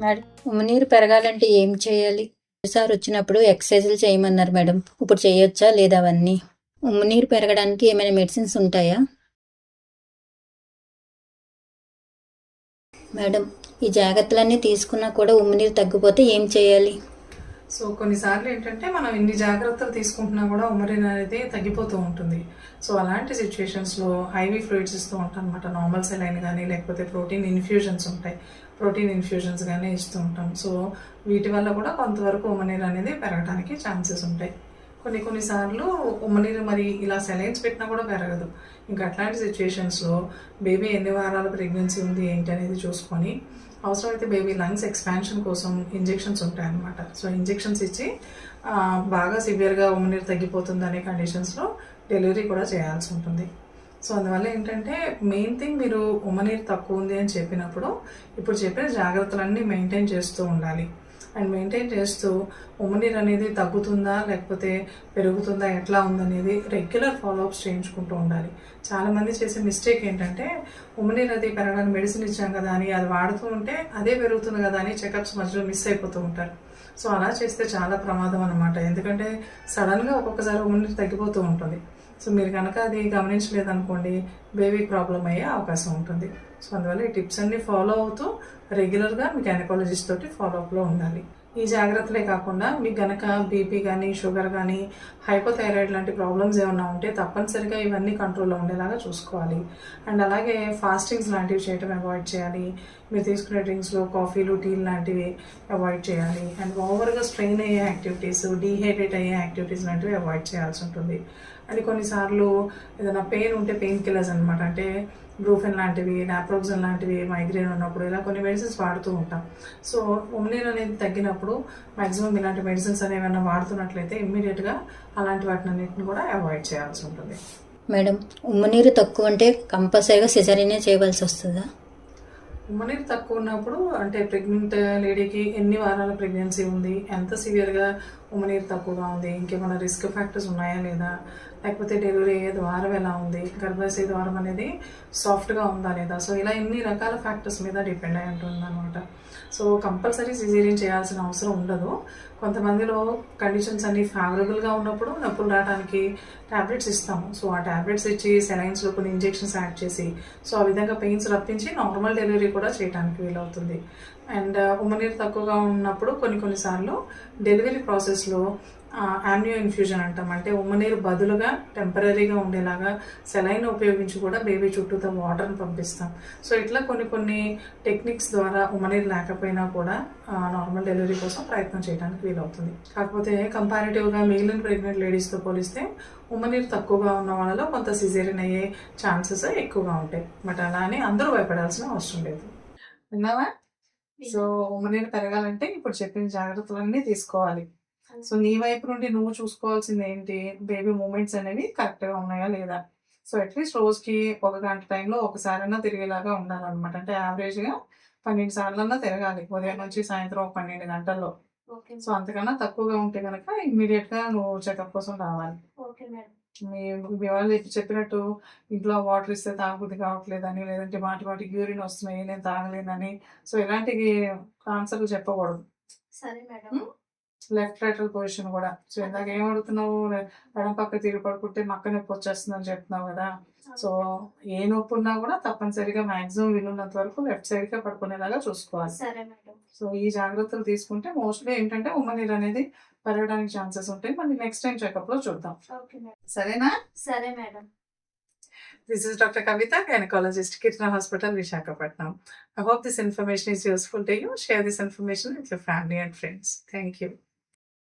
Madam, ఉమ్మనీరు పెరగాలంటే ఏం చేయాలి? సార్ వచ్చినప్పుడు ఎక్సర్సైజులు చేయమన్నారు మేడం. ఇప్పుడు చేయొచ్చా లేదా అవన్నీ? ఉమ్మనీరు పెరగడానికి ఏమైనా మెడిసిన్స్ ఉంటాయా? మేడం, ఈ జాగ్రత్తలన్నీ తీసుకున్నా కూడా ఉమ్మనీరు తగ్గిపోతే ఏం చేయాలి? సో కొన్నిసార్లు ఏంటంటే మనం ఇన్ని జాగ్రత్తలు తీసుకుంటున్నా కూడా ఉమ్మరీన్ అనేది తగ్గిపోతూ ఉంటుంది. సో అలాంటి సిచ్యువేషన్స్లో ఐవీ ఫ్లూయిడ్స్ ఇస్తూ ఉంటాం అనమాట. నార్మల్ సెలైన్ కానీ లేకపోతే ప్రోటీన్ ఇన్ఫ్యూజన్స్ ఉంటాయి. ప్రోటీన్ ఇన్ఫ్యూజన్స్ కానీ ఇస్తూ ఉంటాం. సో వీటి వల్ల కూడా కొంతవరకు ఉమ్మనీరు అనేది పెరగడానికి ఛాన్సెస్ ఉంటాయి. కొన్నిసార్లు ఉమ్మనీరు మరి ఇలా సెలైన్స్ పెట్టినా కూడా పెరగదు. ఇంకా అట్లాంటి సిచ్యువేషన్స్లో బేబీ ఎన్ని వారాల ప్రెగ్నెన్సీ ఉంది ఏంటి అనేది చూసుకొని అవసరమైతే బేబీ లంగ్స్ ఎక్స్పాన్షన్ కోసం ఇంజెక్షన్స్ ఉంటాయన్నమాట. సో ఇంజెక్షన్స్ ఇచ్చి బాగా సివియర్గా ఉమ్మనీరు తగ్గిపోతుంది అనే కండిషన్స్లో డెలివరీ కూడా చేయాల్సి ఉంటుంది. సో అందువల్ల ఏంటంటే మెయిన్ థింగ్ మీరు ఉమ్మనీరు తక్కువ ఉంది అని చెప్పినప్పుడు ఇప్పుడు చెప్పిన జాగ్రత్తలన్నీ మెయింటైన్ చేస్తూ ఉండాలి. అండ్ మెయింటైన్ చేస్తూ ఉమ్మనీరు అనేది తగ్గుతుందా లేకపోతే పెరుగుతుందా ఎట్లా ఉందనేది రెగ్యులర్ ఫాలోఅప్స్ చేయించుకుంటూ ఉండాలి. చాలామంది చేసే మిస్టేక్ ఏంటంటే ఉమ్మనీరు అది పెరగడానికి మెడిసిన్ ఇచ్చాం కదా అని అది వాడుతూ ఉంటే అదే పెరుగుతుంది కదా అని చెకప్స్ మధ్యలో మిస్ అయిపోతూ ఉంటారు. సో అలా చేస్తే చాలా ప్రమాదం అనమాట. ఎందుకంటే సడన్గా ఒక్కొక్కసారి ఉమ్మనీరు తగ్గిపోతూ ఉంటుంది. సో మీరు కనుక అది గమనించలేదనుకోండి బేబీకి ప్రాబ్లం అయ్యే అవకాశం ఉంటుంది. సో అందువల్ల ఈ టిప్స్ అన్ని ఫాలో అవుతూ రెగ్యులర్గా మీ గైనకాలజిస్ట్ తోటి ఫాలోఅప్లో ఉండాలి. ఈ జాగ్రత్తలే కాకుండా మీకు గనక బీపీ కానీ షుగర్ కానీ హైపోథైరాయిడ్ లాంటి ప్రాబ్లమ్స్ ఏమైనా ఉంటే తప్పనిసరిగా ఇవన్నీ కంట్రోల్లో ఉండేలాగా చూసుకోవాలి. అండ్ అలాగే ఫాస్టింగ్స్ లాంటివి చేయటం అవాయిడ్ చేయాలి. మీరు తీసుకునే డ్రింక్స్లో కాఫీలు టీలు లాంటివి అవాయిడ్ చేయాలి. అండ్ ఓవర్గా స్ట్రెయిన్ అయ్యే యాక్టివిటీస్ డీహైడ్రేట్ అయ్యే యాక్టివిటీస్ లాంటివి అవాయిడ్ చేయాల్సి ఉంటుంది. అండ్ కొన్నిసార్లు ఏదైనా పెయిన్ ఉంటే పెయిన్ కిల్లర్స్ అనమాట, అంటే బ్రూఫెన్ లాంటివి నాప్రోక్సన్ లాంటివి మైగ్రేన్ ఉన్నప్పుడు ఇలా కొన్ని మెడిసిన్స్ వాడుతూ ఉంటాం. సో ఉమ్మనీరు అనేది తగ్గినప్పుడు మ్యాక్సిమం ఇలాంటి మెడిసిన్స్ అనేవి ఏమైనా వాడుతున్నట్లయితే ఇమ్మీడియట్గా అలాంటి వాటినన్నింటిని కూడా అవాయిడ్ చేయాల్సి ఉంటుంది. మేడం, ఉమ్మనీరు తక్కువ అంటే కంపల్సరీగా సిజరీనే చేయవలసి వస్తుందా? ఉమ్మనీరు తక్కువ ఉన్నప్పుడు అంటే ప్రెగ్నెంట్ లేడీకి ఎన్ని వారాల ప్రెగ్నెన్సీ ఉంది, ఎంత సివియర్గా ఉమ్మనీరు తక్కువగా ఉంది, ఇంకేమైనా రిస్క్ ఫ్యాక్టర్స్ ఉన్నాయా లేదా, లేకపోతే డెలివరీ అయ్యే ద్వారం ఎలా ఉంది, గర్భాశయ ద్వారం అనేది సాఫ్ట్గా ఉందా లేదా, సో ఇలా ఎన్ని రకాల ఫ్యాక్టర్స్ మీద డిపెండ్ అయి ఉంటుంది అనమాట. సో కంపల్సరీ సిజేరియన్ చేయాల్సిన అవసరం ఉండదు. కొంతమందిలో కండిషన్స్ అన్ని ఫేవరబుల్గా ఉన్నప్పుడు నొప్పులు రావడానికి ట్యాబ్లెట్స్ ఇస్తాము. సో ఆ ట్యాబ్లెట్స్ ఇచ్చి సెలైన్స్లో కొన్ని ఇంజెక్షన్స్ యాడ్ చేసి సో ఆ విధంగా పెయిన్స్ రప్పించి నార్మల్ డెలివరీ కూడా చేయడానికి వీలవుతుంది. అండ్ ఉమ్మనీరు తక్కువగా ఉన్నప్పుడు కొన్నిసార్లు డెలివరీ ప్రాసెస్లో యామ్నియో ఇన్ఫ్యూజన్ అంటాం, అంటే ఉమ్మనీరు బదులుగా టెంపరీగా ఉండేలాగా సెలైన్ ఉపయోగించి కూడా బేబీ చుట్టూతో వాటర్ని పంపిస్తాం. సో ఇట్లా కొన్ని టెక్నిక్స్ ద్వారా ఉమ్మనీరు లేకపోయినా కూడా నార్మల్ డెలివరీ కోసం ప్రయత్నం చేయడానికి వీలవుతుంది. కాకపోతే కంపారిటివ్గా మిగిలిన ప్రెగ్నెంట్ లేడీస్తో పోలిస్తే ఉమ్మనీరు తక్కువగా ఉన్న వాళ్ళలో కొంత సిజేరియన్ అయ్యే ఛాన్సెస్ ఎక్కువగా ఉంటాయి. బట్ అలా అని అందరూ భయపడాల్సిన అవసరం లేదు. విన్నావా? సో ఉమ్మనీరు పెరగాలంటే ఇప్పుడు చెప్పిన జాగ్రత్తలన్నీ తీసుకోవాలి. సో నీ వైపు నుండి నువ్వు చూసుకోవాల్సింది ఏంటి, బేబీ మూమెంట్స్ అనేవి కరెక్ట్గా ఉన్నాయా లేదా. సో అట్లీస్ట్ రోజుకి 1 గంట టైంలో ఒకసారైనా తిరిగేలాగా ఉండాలన్నమాట. అంటే యావరేజ్గా 12 సార్లన్నా తిరగాలి ఉదయం నుంచి సాయంత్రం 12 గంటల్లో. సో అంతకన్నా తక్కువగా ఉంటే కనుక ఇమ్మీడియట్గా నువ్వు చెకప్ కోసం రావాలి. మీ వాళ్ళు చెప్పినట్టు ఇంట్లో వాటర్ ఇస్తే తాగబుద్ధి కావట్లేదని, లేదంటే వాటికి యూరిన్ వస్తున్నాయి నేను తాగలేదని, సో ఇలాంటివి ఆన్సర్లు చెప్పకూడదు. సరే మేడం. లెఫ్ట్ రైటల్ పొజిషన్ కూడా. సో ఇందాక ఏం అడుగుతున్నావు, ఎడం పక్క తిరిగి పడుకుంటే మక్క నొప్పి వచ్చేస్తుందని చెప్తున్నావు కదా. సో ఏ నొప్పి ఉన్నా కూడా తప్పనిసరిగా మాక్సిమం వీలున్నంత వరకు లెఫ్ట్ సైడ్కే పడుకునేలాగా చూసుకోవాలి. సరే మేడం. సో ఈ జాగ్రత్తలు తీసుకుంటే మోస్ట్లీ ఏంటంటే ఉమ్మనీరు అనేది పెరగడానికి ఛాన్సెస్ ఉంటాయి. మళ్ళీ నెక్స్ట్ టైం చెకప్లో చూద్దాం. సరేనా? సరే madam. This is Dr. Kavita, gynecologist, Kirtana Hospital, Visakhapatnam. I hope this information is useful to you. Share this information with your family and friends. Thank you.